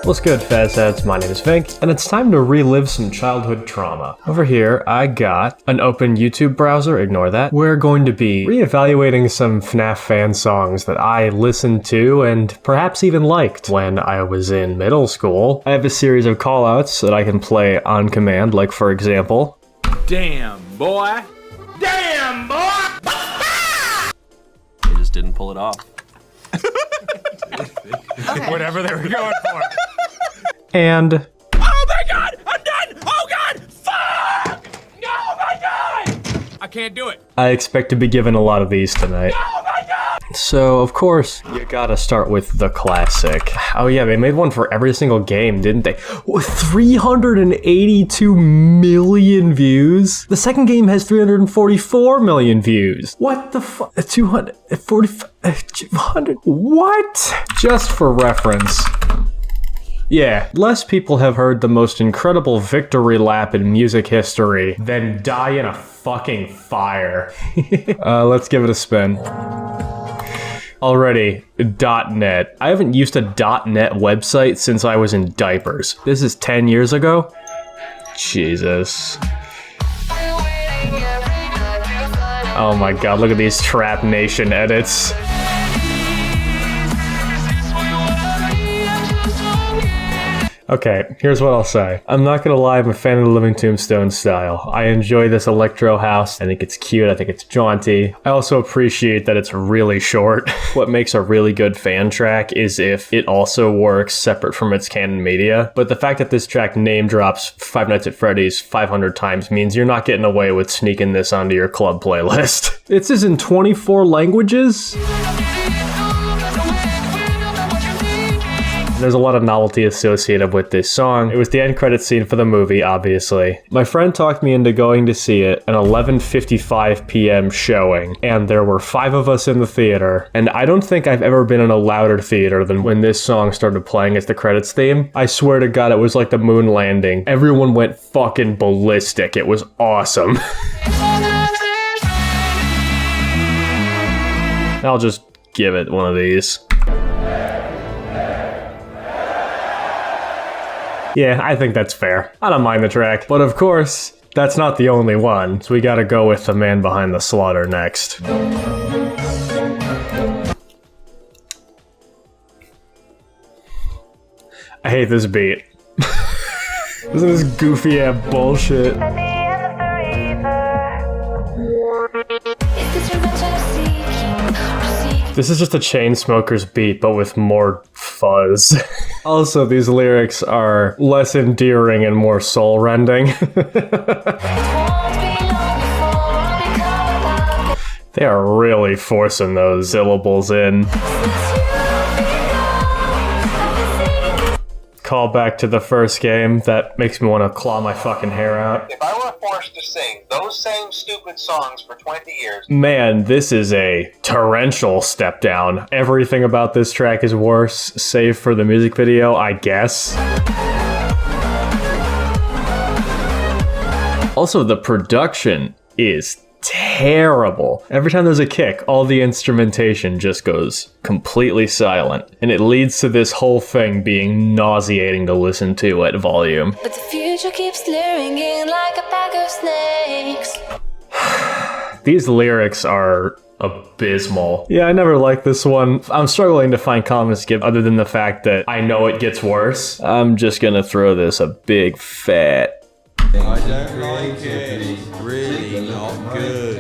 What's good, Fazheads? My name is Vinc, and it's time to relive some childhood trauma. Over here, I got an open YouTube browser, ignore that. We're going to be reevaluating some FNAF fan songs that I listened to and perhaps even liked when I was in middle school. I have a series of callouts that I can play on command, like for example... Damn, boy! Damn, boy! They just didn't pull it off. Okay. Whatever they were going for. And... Oh my god! I'm done! Oh god! Fuck! No, my god! I can't do it. I expect to be given a lot of these tonight. Oh my god! So, of course, you gotta start with the classic. Oh yeah, they made one for every single game, didn't they? 382 million views? The second game has 344 million views. What the fuck? 200, what? Just for reference. Yeah, less people have heard the most incredible victory lap in music history than die in a fucking fire. Let's give it a spin. Already, .net. I haven't used a .net website since I was in diapers. This is 10 years ago? Jesus. Oh my god, look at these Trap Nation edits. Okay, here's what I'll say. I'm not gonna lie, I'm a fan of the Living Tombstone style. I enjoy this electro house. I think it's cute, I think it's jaunty. I also appreciate that it's really short. What makes a really good fan track is if it also works separate from its canon media. But the fact that this track name drops Five Nights at Freddy's 500 times means you're not getting away with sneaking this onto your club playlist. This is in 24 languages? There's a lot of novelty associated with this song. It was the end credits scene for the movie, obviously. My friend talked me into going to see it, an 11:55 p.m. showing, and there were 5 of us in the theater, and I don't think I've ever been in a louder theater than when this song started playing as the credits theme. I swear to God, it was like the moon landing. Everyone went fucking ballistic. It was awesome. I'll just give it one of these. Yeah, I think that's fair. I don't mind the track. But of course, that's not the only one, so we gotta go with the man behind the slaughter next. I hate this beat. Isn't this goofy ass bullshit? This is just a Chainsmokers beat, but with more fuzz. Also, these lyrics are less endearing and more soul-rending. They are really forcing those syllables in. Call back to the first game. That makes me want to claw my fucking hair out. If I were forced to sing those same stupid songs for 20 years... Man, this is a torrential step down. Everything about this track is worse, save for the music video, I guess. Also, the production is terrible. Every time there's a kick, all the instrumentation just goes completely silent, and it leads to this whole thing being nauseating to listen to at volume. But the future keeps luring in like a pack of snakes. These lyrics are abysmal. Yeah, I never liked this one. I'm struggling to find comments to give other than the fact that I know it gets worse. I'm just gonna throw this a big fat... I don't like it. It's really not good.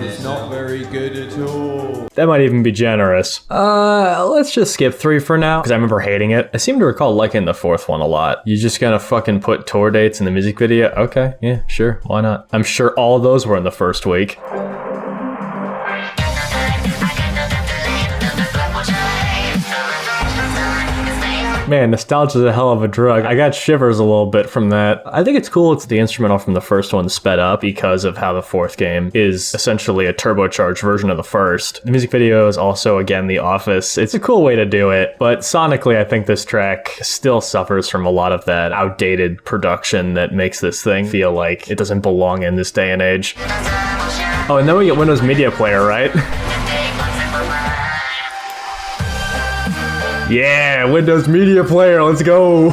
It's not very good at all. That might even be generous. Let's just skip 3 for now, because I remember hating it. I seem to recall liking the 4th one a lot. You just gonna fucking put tour dates in the music video? Okay, yeah, sure, why not? I'm sure all of those were in the first week. Man, nostalgia's a hell of a drug. I got shivers a little bit from that. I think it's cool it's the instrumental from the first one sped up because of how the 4th game is essentially a turbocharged version of the first. The music video is also, again, The Office. It's a cool way to do it, but sonically I think this track still suffers from a lot of that outdated production that makes this thing feel like it doesn't belong in this day and age. Oh, and then we get Windows Media Player, right? Yeah, Windows Media Player, let's go.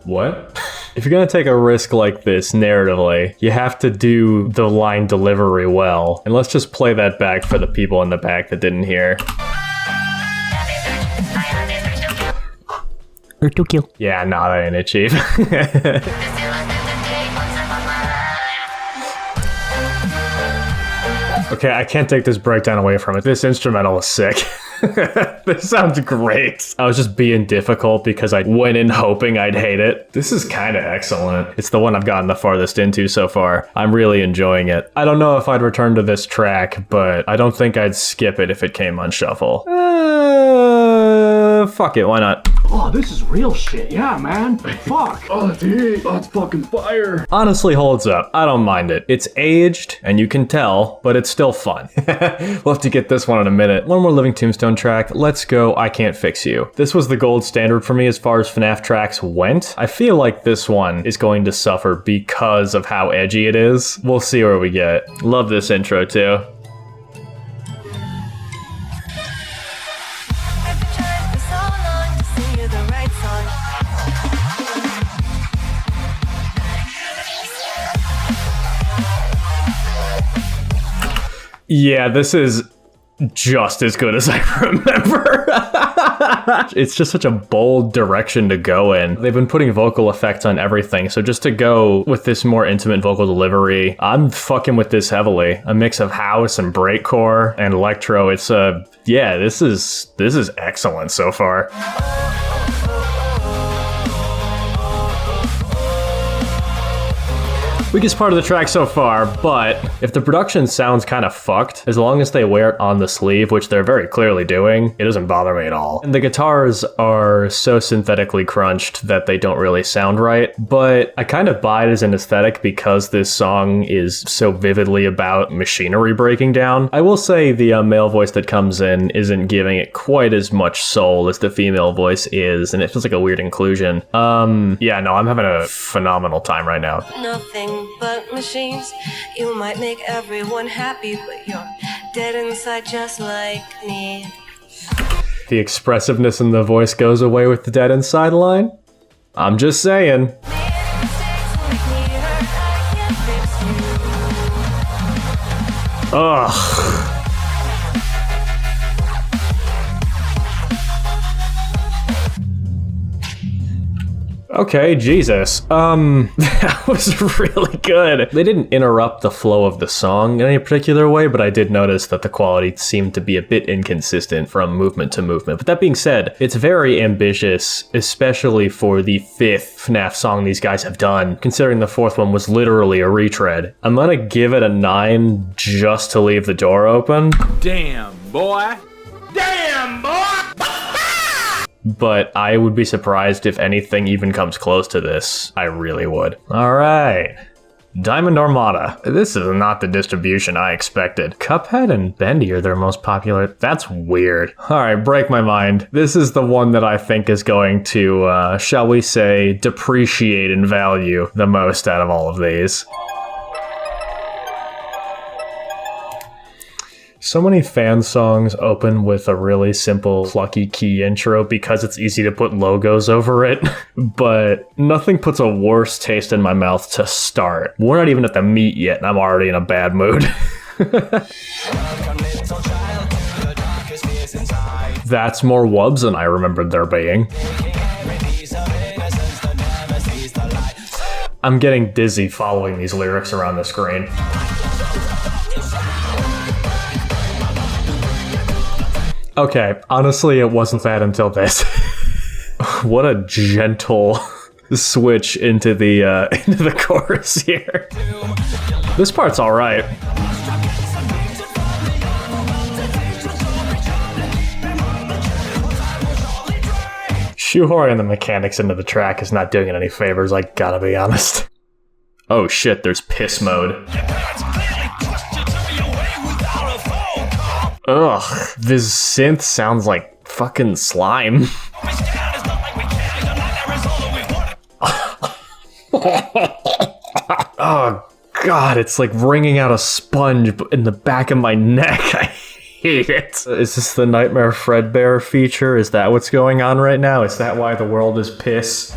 What? If you're gonna take a risk like this narratively, you have to do the line delivery well. And let's just play that back for the people in the back that didn't hear. Or to kill. Yeah, nah, that ain't it, Chief. Okay, I can't take this breakdown away from it. This instrumental is sick. This sounds great. I was just being difficult because I went in hoping I'd hate it. This is kind of excellent. It's the one I've gotten the farthest into so far. I'm really enjoying it. I don't know if I'd return to this track, but I don't think I'd skip it if it came on shuffle. Fuck it, why not? Oh, this is real shit. Yeah, man. Fuck. Oh, dude. That's fucking fire. Honestly holds up. I don't mind it. It's aged, and you can tell, but it's still fun. We'll have to get this one in a minute. One more Living Tombstone track. Let's go I Can't Fix You. This was the gold standard for me as far as FNAF tracks went. I feel like this one is going to suffer because of how edgy it is. We'll see where we get. Love this intro too. Yeah, this is just as good as I remember. It's just such a bold direction to go in. They've been putting vocal effects on everything, so just to go with this more intimate vocal delivery, I'm fucking with this heavily. A mix of house and breakcore and electro. It's yeah, this is excellent so far. Weakest part of the track so far, but if the production sounds kind of fucked, as long as they wear it on the sleeve, which they're very clearly doing, it doesn't bother me at all. And the guitars are so synthetically crunched that they don't really sound right, but I kind of buy it as an aesthetic because this song is so vividly about machinery breaking down. I will say the male voice that comes in isn't giving it quite as much soul as the female voice is, and it feels like a weird inclusion. Yeah, no, I'm having a phenomenal time right now. Nothing but machines. You might make everyone happy, but you're dead inside just like me. The expressiveness in the voice goes away with the dead inside line. I'm just saying. Ugh. Okay, Jesus. That was really good. They didn't interrupt the flow of the song in any particular way, but I did notice that the quality seemed to be a bit inconsistent from movement to movement. But that being said, it's very ambitious, especially for the 5th FNAF song these guys have done, considering the 4th one was literally a retread. I'm gonna give it a 9 just to leave the door open. Damn, boy. Damn, boy! But I would be surprised if anything even comes close to this. I really would. All right. Diamond Armada. This is not the distribution I expected. Cuphead and Bendy are their most popular. That's weird. All right, break my mind. This is the one that I think is going to, shall we say, depreciate in value the most out of all of these. So many fan songs open with a really simple plucky key intro because it's easy to put logos over it, but nothing puts a worse taste in my mouth to start. We're not even at the meat yet and I'm already in a bad mood. That's more wubs than I remembered there being. I'm getting dizzy following these lyrics around the screen. Okay, honestly, it wasn't bad until this. What a gentle switch into the chorus here. This part's all right. Shoehorning the mechanics into the track is not doing it any favors, I gotta be honest. Oh shit, there's piss mode. Ugh, this synth sounds like fucking slime. Oh God, it's like wringing out a sponge in the back of my neck. I hate it. Is this the Nightmare Fredbear feature? Is that what's going on right now? Is that why the world is piss?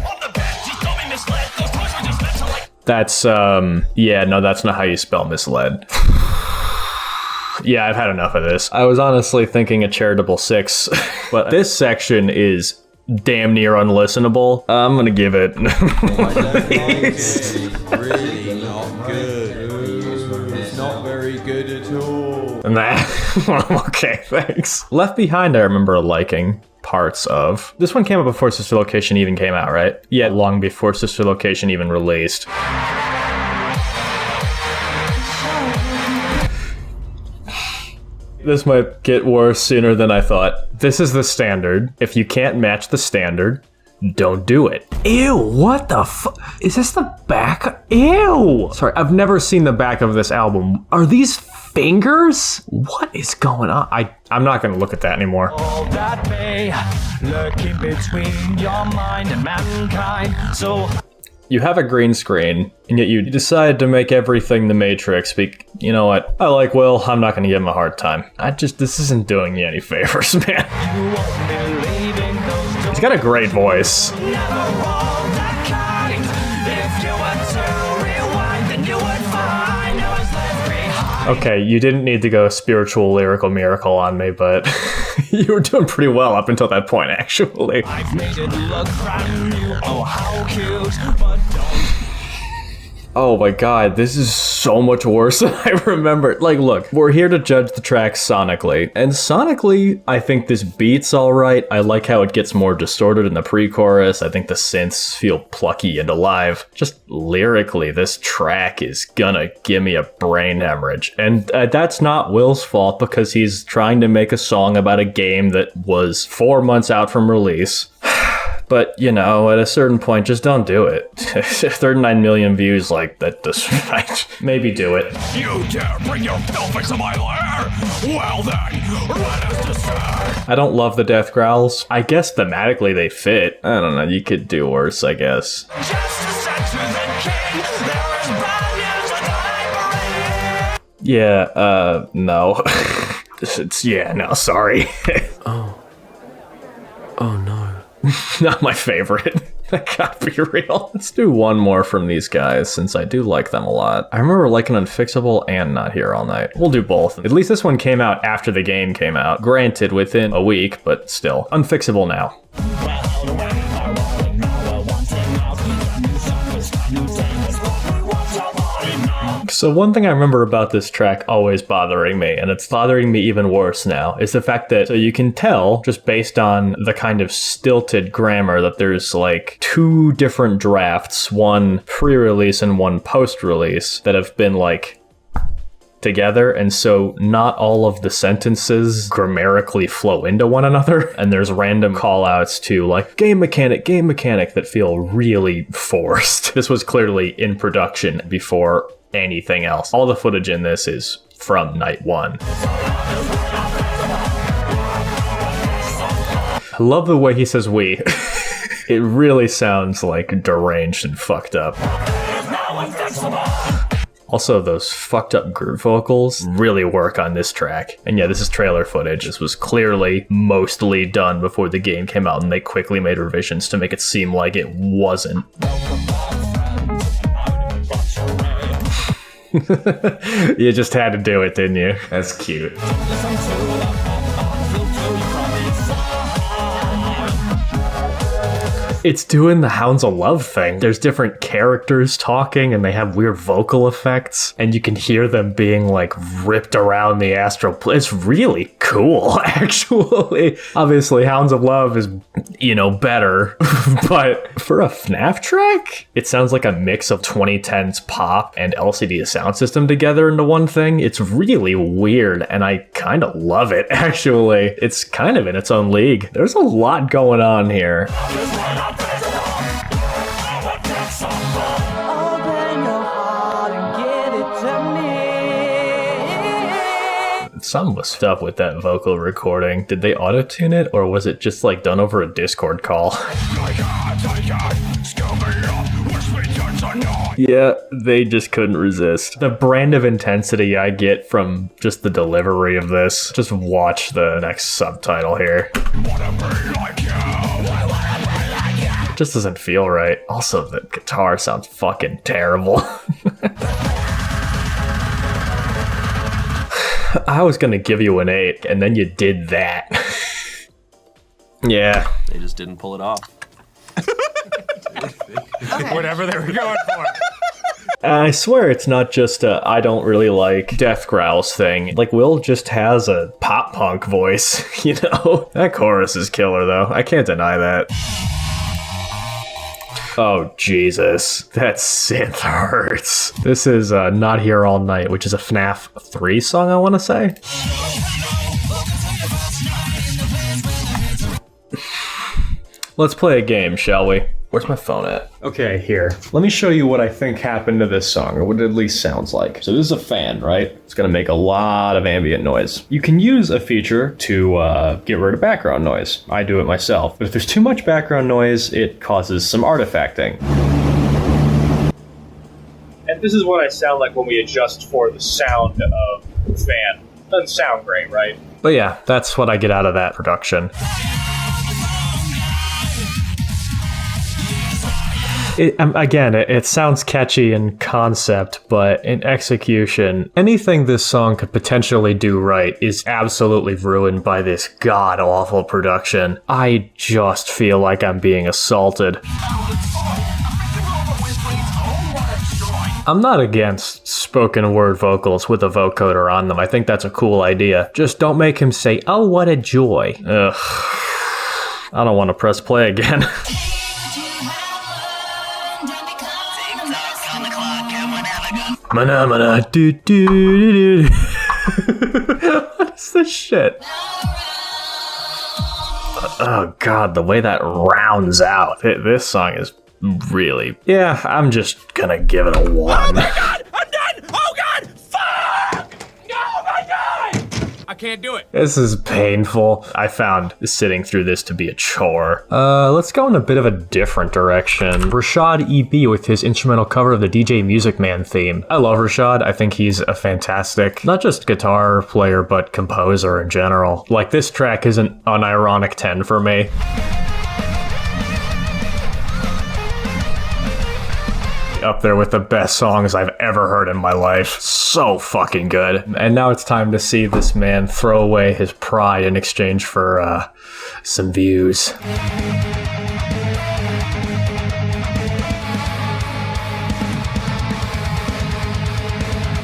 That's, yeah, no, that's not how you spell misled. Yeah, I've had enough of this. I was honestly thinking a charitable 6, but this section is damn near unlistenable. I'm gonna give it. I don't like it. Really not good. It's not very good at all. Nah. Okay, thanks. Left Behind I remember liking parts of. This one came out before Sister Location even came out, right? Yeah, long before Sister Location even released. This might get worse sooner than I thought. This is the standard. If you can't match the standard, don't do it. Ew, what the fuck? Is this the back? Ew! Sorry, I've never seen the back of this album. Are these fingers? What is going on? I'm not gonna look at that anymore. All that may lurk in between your mind and mankind. So you have a green screen, and yet you decide to make everything the Matrix. You know what? I like Will. I'm not gonna give him a hard time. This isn't doing you any favors, man. you won't believe in those. He's got a great voice. Never all that kind. If you were to rewind, then you would find I was left behind. Okay, you didn't need to go spiritual lyrical miracle on me, but you were doing pretty well up until that point, actually. I've made it look brand new. Oh, how cute, but don't. Oh my god, this is so much worse than I remember. Like, look, we're here to judge the track sonically. And sonically, I think this beat's alright. I like how it gets more distorted in the pre-chorus. I think the synths feel plucky and alive. Just lyrically, this track is gonna give me a brain hemorrhage. And that's not Will's fault because he's trying to make a song about a game that was 4 months out from release. But, you know, at a certain point, just don't do it. 39 million views, like, that does maybe do it. You dare bring your filth into my lair? Well then, let us decide. I don't love the death growls. I guess thematically they fit. I don't know, you could do worse, I guess. Just to send to the king, there is bad news like a library. Yeah, no. Yeah, no, sorry. Oh no. Not my favorite. That can't be real. Let's do one more from these guys, since I do like them a lot. I remember liking Unfixable and Not Here All Night. We'll do both. At least this one came out after the game came out. Granted, within a week, but still. Unfixable now. So one thing I remember about this track always bothering me, and it's bothering me even worse now, is the fact that, so you can tell, just based on the kind of stilted grammar, that there's like 2 different drafts, one pre-release and one post-release, that have been like together, and so not all of the sentences grammatically flow into one another, and there's random call-outs to like game mechanic that feel really forced. This was clearly in production before anything else. All the footage in this is from night 1. I love the way he says we. It really sounds like deranged and fucked up. Also, those fucked up group vocals really work on this track. And yeah, this is trailer footage. This was clearly mostly done before the game came out, and they quickly made revisions to make it seem like it wasn't. You just had to do it, didn't you? That's cute. It's doing the Hounds of Love thing. There's different characters talking, and they have weird vocal effects, and you can hear them being like ripped around the astral plane. It's really cool, actually. Obviously, Hounds of Love is, you know, better, but for a FNAF track, it sounds like a mix of 2010s pop and LCD sound system together into one thing. It's really weird, and I kind of love it, actually. It's kind of in its own league. There's a lot going on here. Something was up with that vocal recording. Did they auto-tune it, or was it just like done over a Discord call? Yeah, they just couldn't resist. The brand of intensity I get from just the delivery of this. Just watch the next subtitle here. It just doesn't feel right. Also, the guitar sounds fucking terrible. I was gonna give you an 8, and then you did that. Yeah. They just didn't pull it off. Whatever they were going for. I swear it's not just a I don't really like death growls thing. Like, Will just has a pop punk voice, you know? That chorus is killer, though. I can't deny that. Oh, Jesus. That synth hurts. This is Not Here All Night, which is a FNAF 3 song, I want to say. Let's play a game, shall we? Where's my phone at? Okay, here. Let me show you what I think happened to this song, or what it at least sounds like. So this is a fan, right? It's gonna make a lot of ambient noise. You can use a feature to get rid of background noise. I do it myself. But if there's too much background noise, it causes some artifacting. And this is what I sound like when we adjust for the sound of the fan. Doesn't sound great, right? But yeah, that's what I get out of that production. It sounds catchy in concept, but in execution, anything this song could potentially do right is absolutely ruined by this god-awful production. I just feel like I'm being assaulted. I'm not against spoken word vocals with a vocoder on them. I think that's a cool idea. Just don't make him say, "Oh, what a joy." Ugh. I don't want to press play again. Mana do do do. What is this shit? Oh god, the way that rounds out. This song is really... Yeah, I'm just gonna give it a 1. Oh my god! I'm done! Oh god! Fuck! Oh my god! I can't do it. This is painful. I found sitting through this to be a chore. Let's go in a bit of a different direction. RichaadEB with his instrumental cover of the DJ Music Man theme. I love Rashad. I think he's a fantastic, not just guitar player, but composer in general. Like, this track is an unironic 10 for me. Up there with the best songs I've ever heard in my life. So fucking good. And now it's time to see this man throw away his pride in exchange for some views.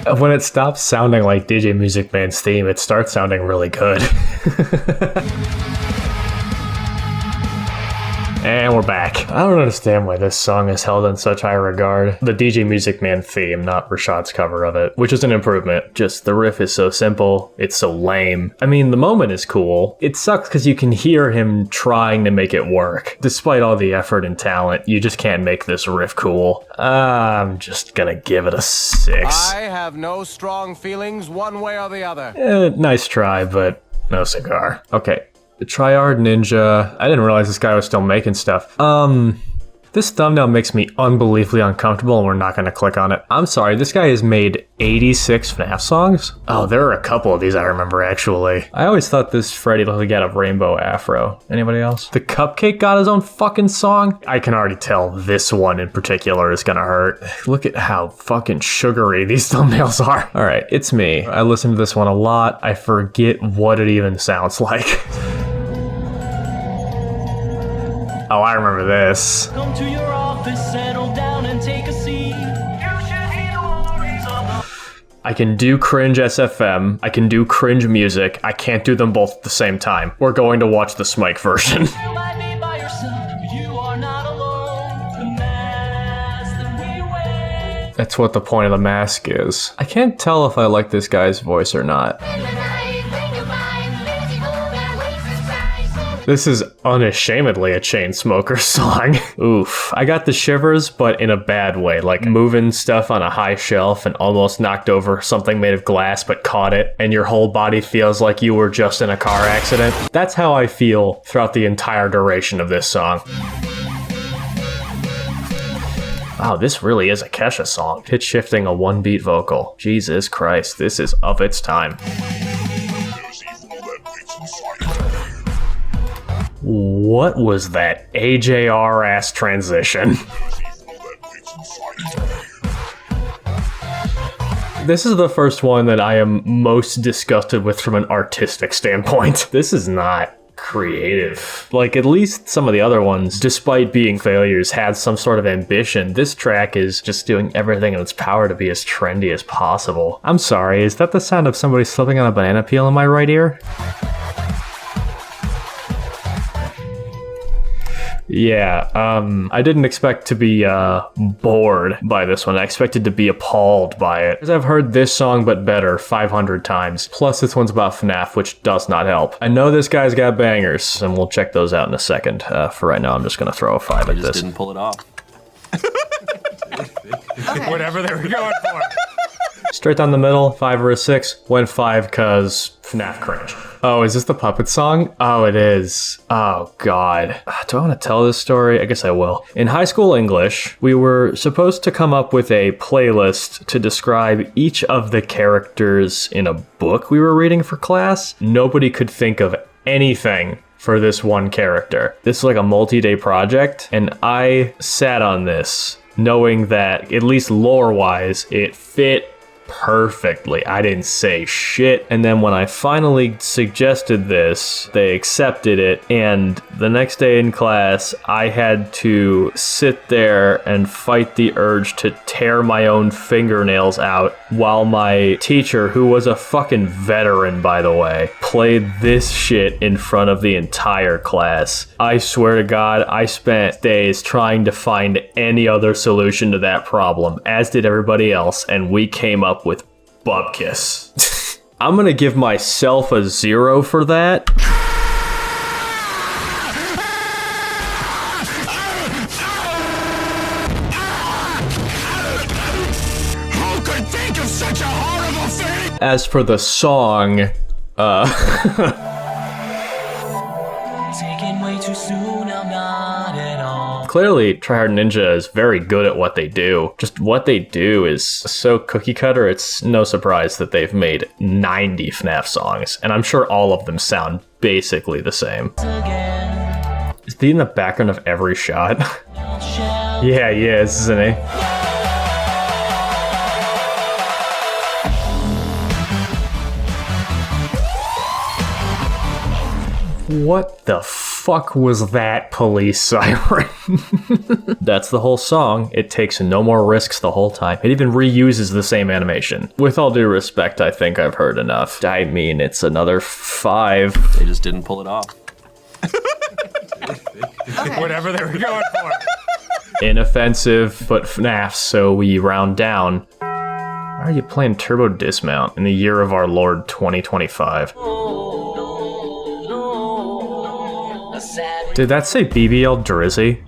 When it stops sounding like DJ Music Man's theme, it starts sounding really good. And we're back. I don't understand why this song is held in such high regard. The DJ Music Man theme, not Rashad's cover of it, which is an improvement. Just the riff is so simple, it's so lame. I mean, the moment is cool. It sucks because you can hear him trying to make it work. Despite all the effort and talent, you just can't make this riff cool. I'm just gonna give it a 6. I have no strong feelings one way or the other. Nice try, but no cigar. Okay. The TryHardNinja. I didn't realize this guy was still making stuff. This thumbnail makes me unbelievably uncomfortable and we're not gonna click on it. I'm sorry, this guy has made 86 FNAF songs? Oh, there are a couple of these I remember actually. I always thought this Freddy looked like he had a rainbow afro. Anybody else? The Cupcake got his own fucking song? I can already tell this one in particular is gonna hurt. Look at how fucking sugary these thumbnails are. All right, it's me. I listen to this one a lot. I forget what it even sounds like. Oh, I remember this. Come to your office, settle down and take a seat. I can do cringe SFM. I can do cringe music. I can't do them both at the same time. We're going to watch the Smike version. You might be by yourself, you are not alone. The mask that we wear. That's what the point of the mask is. I can't tell if I like this guy's voice or not. This is unashamedly a Chainsmokers song. Oof. I got the shivers, but in a bad way, like moving stuff on a high shelf and almost knocked over something made of glass but caught it, and your whole body feels like you were just in a car accident. That's how I feel throughout the entire duration of this song. Wow, this really is a Kesha song. Pitch shifting a 1-beat vocal. Jesus Christ, this is of its time. What was that AJR ass transition? This is the first one that I am most disgusted with from an artistic standpoint. This is not creative. Like, at least some of the other ones, despite being failures, had some sort of ambition. This track is just doing everything in its power to be as trendy as possible. I'm sorry, is that the sound of somebody slipping on a banana peel in my right ear? Yeah, I didn't expect to be bored by this one. I expected to be appalled by it. Because I've heard this song but better 500 times. Plus this one's about FNAF, which does not help. I know this guy's got bangers, and we'll check those out in a second. For right now, I'm just gonna throw a 5 at this. Just didn't pull it off. Whatever they were going for. Straight down the middle, 5 or a 6. Went 5 cause FNAF cringe. Oh, is this the puppet song? Oh, it is. Oh, God. Do I want to tell this story? I guess I will. In high school English, we were supposed to come up with a playlist to describe each of the characters in a book we were reading for class. Nobody could think of anything for this one character. This is like a multi-day project, and I sat on this knowing that, at least lore-wise, it fit perfectly. I didn't say shit. And then when I finally suggested this, they accepted it. And the next day in class, I had to sit there and fight the urge to tear my own fingernails out while my teacher, who was a fucking veteran, by the way, played this shit in front of the entire class. I swear to God, I spent days trying to find any other solution to that problem, as did everybody else, and we came up with Bubkiss. I'm gonna give myself a 0 for that. Who could think of such a horrible thing? As for the song, Taken way too soon, I'm not at all. clearly TryHardNinja is very good at what they do. Just what they do is so cookie cutter, it's no surprise that they've made 90 FNAF songs, and I'm sure all of them sound basically the same. Is he in the background of every shot? Yeah, he is, isn't he? What the fuck was that police siren? That's the whole song. It takes no more risks the whole time. It even reuses the same animation. With all due respect, I think I've heard enough. I mean, it's another 5. They just didn't pull it off. Whatever they were going for. Inoffensive, but FNAF, so we round down. Why are you playing Turbo Dismount in the year of our Lord 2025? Did that say BBL Drizzy?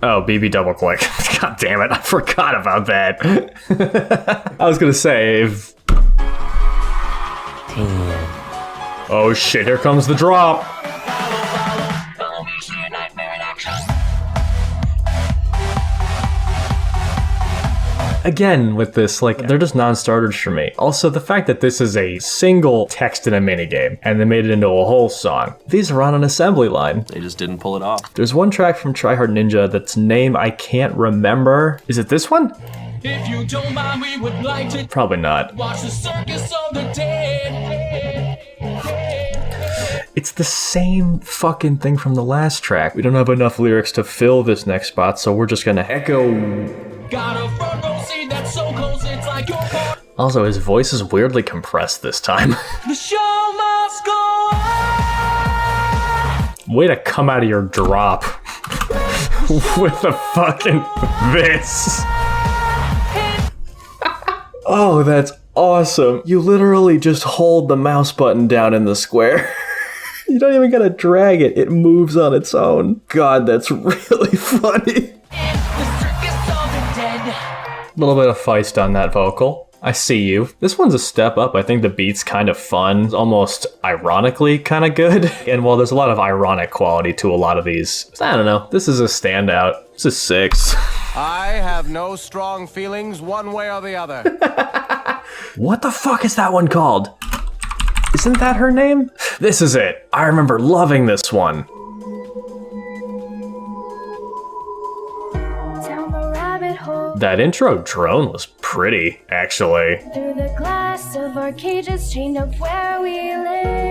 Oh, BB double click. God damn it, I forgot about that. I was gonna say if... Oh shit, here comes the drop. Again, with this, like, they're just non-starters for me. Also, the fact that this is a single text in a minigame, and they made it into a whole song. These are on an assembly line. They just didn't pull it off. There's one track from TryHardNinja that's name I can't remember. Is it this one? If you don't mind, we would like to Probably not. watch the circus of the dead. It's the same fucking thing from the last track. We don't have enough lyrics to fill this next spot, so we're just gonna echo. Got a front row seat that's so close, it's like your car. Also, his voice is weirdly compressed this time. The show must go on. Way to come out of your drop with a fucking this. Oh, that's awesome. You literally just hold the mouse button down in the square. You don't even gotta drag it. It moves on its own. God, that's really funny. The circus of the dead. A little bit of feist on that vocal. I see you. This one's a step up. I think the beat's kind of fun, almost ironically kind of good. And while there's a lot of ironic quality to a lot of these, I don't know. This is a standout. This is 6. I have no strong feelings one way or the other. What the fuck is that one called? Isn't that her name? This is it. I remember loving this one. Down the rabbit hole. That intro drone was pretty, actually. Through the glass of our cages, chained up where we live.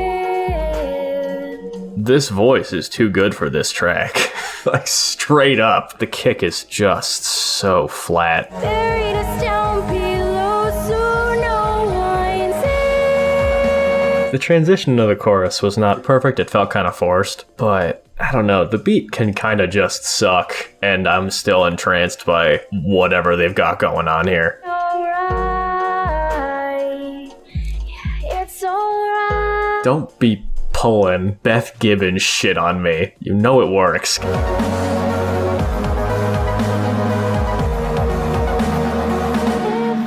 This voice is too good for this track. Like, straight up. The kick is just so flat. Buried us down below, so no one sees. The transition to the chorus was not perfect, it felt kind of forced, but I don't know, the beat can kind of just suck, and I'm still entranced by whatever they've got going on here. Alright, yeah, it's alright. Don't be pulling Beth Gibbons shit on me. You know it works. If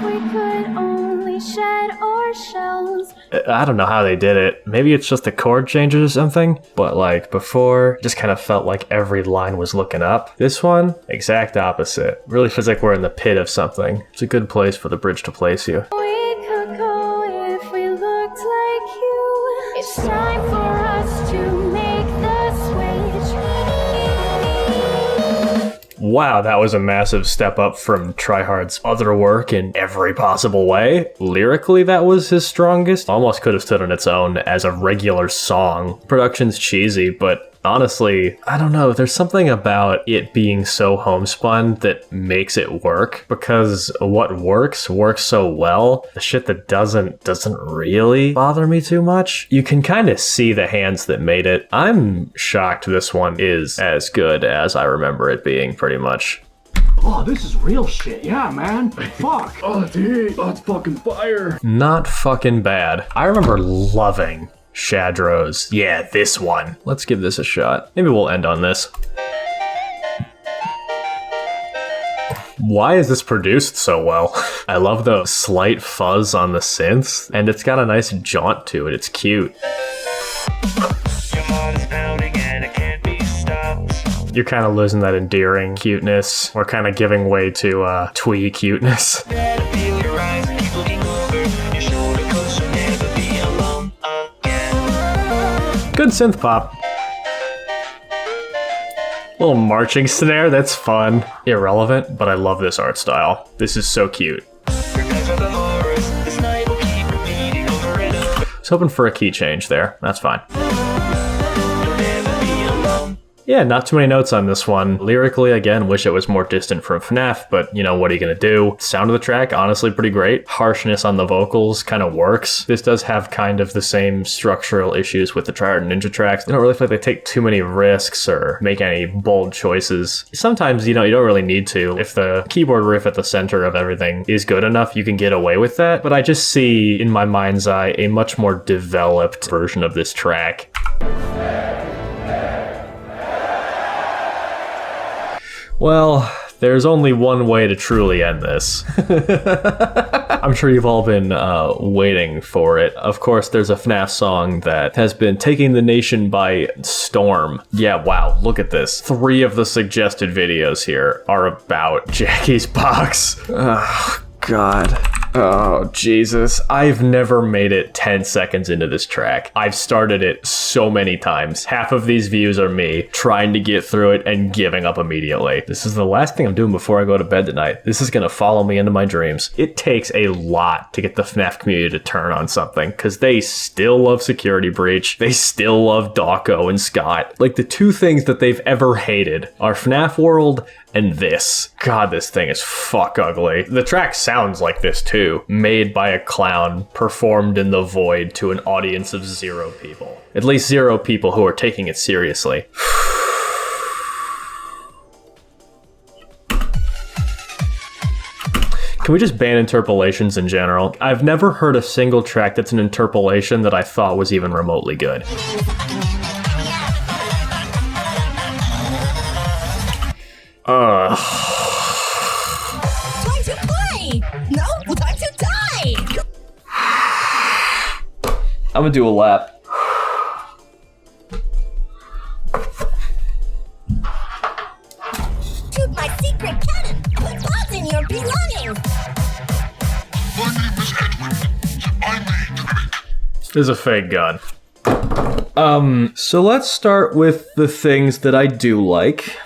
we could only shed our shells. I don't know how they did it. Maybe it's just the chord changes or something, but like before, it just kind of felt like every line was looking up. This one, exact opposite. Really feels like we're in the pit of something. It's a good place for the bridge to place you. We could go if we looked like you. It's time for us to make the switch. Wow, that was a massive step up from TryHard's other work in every possible way. Lyrically, that was his strongest. Almost could have stood on its own as a regular song. Production's cheesy, but honestly, I don't know, there's something about it being so homespun that makes it work, because what works so well. The shit that doesn't really bother me too much. You can kind of see the hands that made it. I'm shocked this one is as good as I remember it being, pretty much. Oh, this is real shit. Yeah, man. Fuck. Oh, that's heat. That's fucking fire. Not fucking bad. I remember loving Shadrow's. Yeah, this one. Let's give this a shot. Maybe we'll end on this. Why is this produced so well? I love the slight fuzz on the synths, and it's got a nice jaunt to it. It's cute. You're kind of losing that endearing cuteness. We're kind of giving way to twee cuteness. Good synth pop. Little marching snare, that's fun. Irrelevant, but I love this art style. This is so cute. I was hoping for a key change there. That's fine. Yeah, not too many notes on this one. Lyrically, again, wish it was more distant from FNAF, but you know, what are you gonna do? Sound of the track, honestly pretty great. Harshness on the vocals kind of works. This does have kind of the same structural issues with the TryHardNinja tracks. They don't really feel like they take too many risks or make any bold choices. Sometimes, you know, you don't really need to. If the keyboard riff at the center of everything is good enough, you can get away with that. But I just see, in my mind's eye, a much more developed version of this track. Well, there's only one way to truly end this. I'm sure you've all been waiting for it. Of course, there's a FNAF song that has been taking the nation by storm. Yeah, wow, look at this. 3 of the suggested videos here are about Jackie's box. Oh, God. Oh, Jesus. I've never made it 10 seconds into this track. I've started it so many times. Half of these views are me trying to get through it and giving up immediately. This is the last thing I'm doing before I go to bed tonight. This is gonna follow me into my dreams. It takes a lot to get the FNAF community to turn on something, because they still love Security Breach. They still love Dawko and Scott. Like, the 2 things that they've ever hated are FNAF World and this. God, this thing is fuck ugly. The track sounds like this too. Made by a clown, performed in the void to an audience of 0 people. At least 0 people who are taking it seriously. Can we just ban interpolations in general? I've never heard a single track that's an interpolation that I thought was even remotely good. Time to play! No, time to die! I'm gonna do a lap. Shoot my secret cannon! is a fake gun. So let's start with the things that I do like.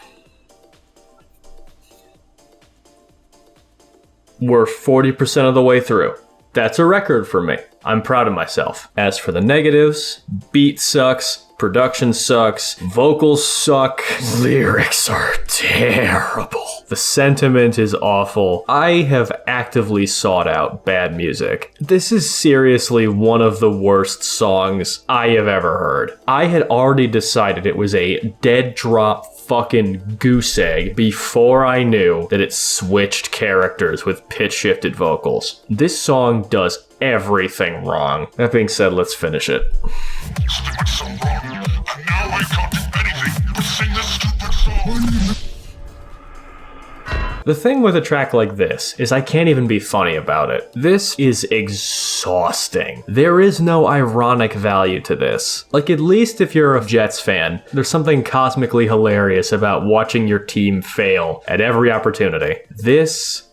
We're 40% of the way through. That's a record for me. I'm proud of myself. As for the negatives, beat sucks, production sucks, vocals suck, lyrics are terrible. The sentiment is awful. I have actively sought out bad music. This is seriously one of the worst songs I have ever heard. I had already decided it was a dead drop fucking goose egg before I knew that it switched characters with pitch shifted vocals. This song does everything wrong. That being said, let's finish it. The thing with a track like this is I can't even be funny about it. This is exhausting. There is no ironic value to this. Like, at least if you're a Jets fan, there's something cosmically hilarious about watching your team fail at every opportunity. This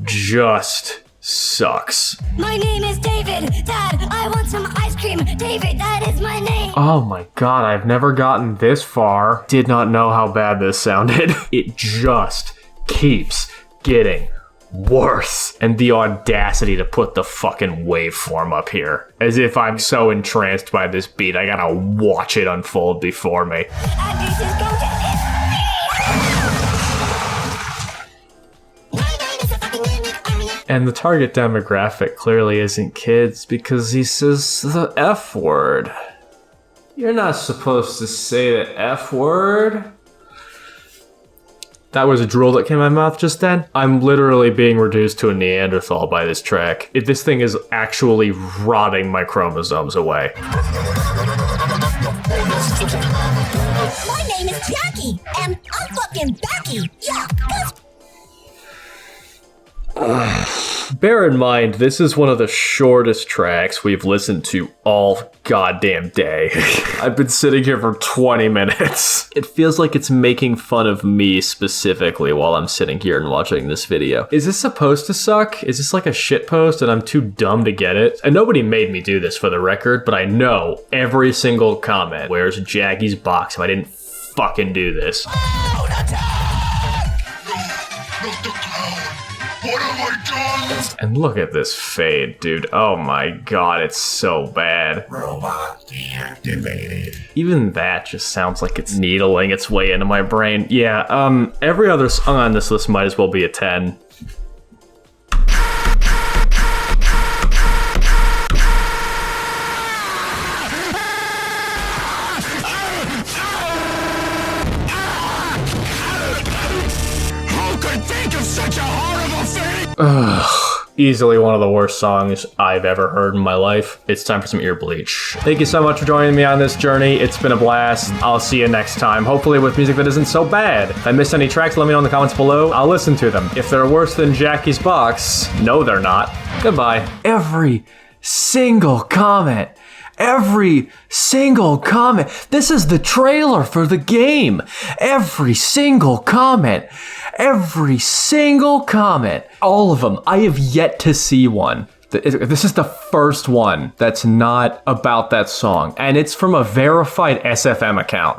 just sucks. My name is David. Dad, I want some ice cream. David, that is my name. Oh my god, I've never gotten this far. Did not know how bad this sounded. It just keeps getting worse. And the audacity to put the fucking waveform up here. As if I'm so entranced by this beat, I gotta watch it unfold before me. And this is going to And the target demographic clearly isn't kids because he says the F word. You're not supposed to say the F word. That was a drool that came out of my mouth just then. I'm literally being reduced to a Neanderthal by this track. This thing is actually rotting my chromosomes away. My name is Jackie, and I'm fucking Becky. Yeah, Bear in mind, this is one of the shortest tracks we've listened to all goddamn day. I've been sitting here for 20 minutes. It feels like it's making fun of me specifically while I'm sitting here and watching this video. Is this supposed to suck? Is this like a shitpost and I'm too dumb to get it? And nobody made me do this for the record, but I know every single comment. Where's Jackie's box if I didn't fucking do this? What have I done? And look at this fade, dude. Oh my god, it's so bad. Robot deactivated. Even that just sounds like it's needling its way into my brain. Yeah, every other song on this list might as well be a 10. Ugh. Easily one of the worst songs I've ever heard in my life. It's time for some ear bleach. Thank you so much for joining me on this journey. It's been a blast. I'll see you next time, hopefully with music that isn't so bad. If I missed any tracks, let me know in the comments below. I'll listen to them. If they're worse than Jackie's box, no they're not. Goodbye. Every single comment. Every single comment. This is the trailer for the game. Every single comment. Every single comment. All of them. I have yet to see one. This is the first one that's not about that song. And it's from a verified SFM account.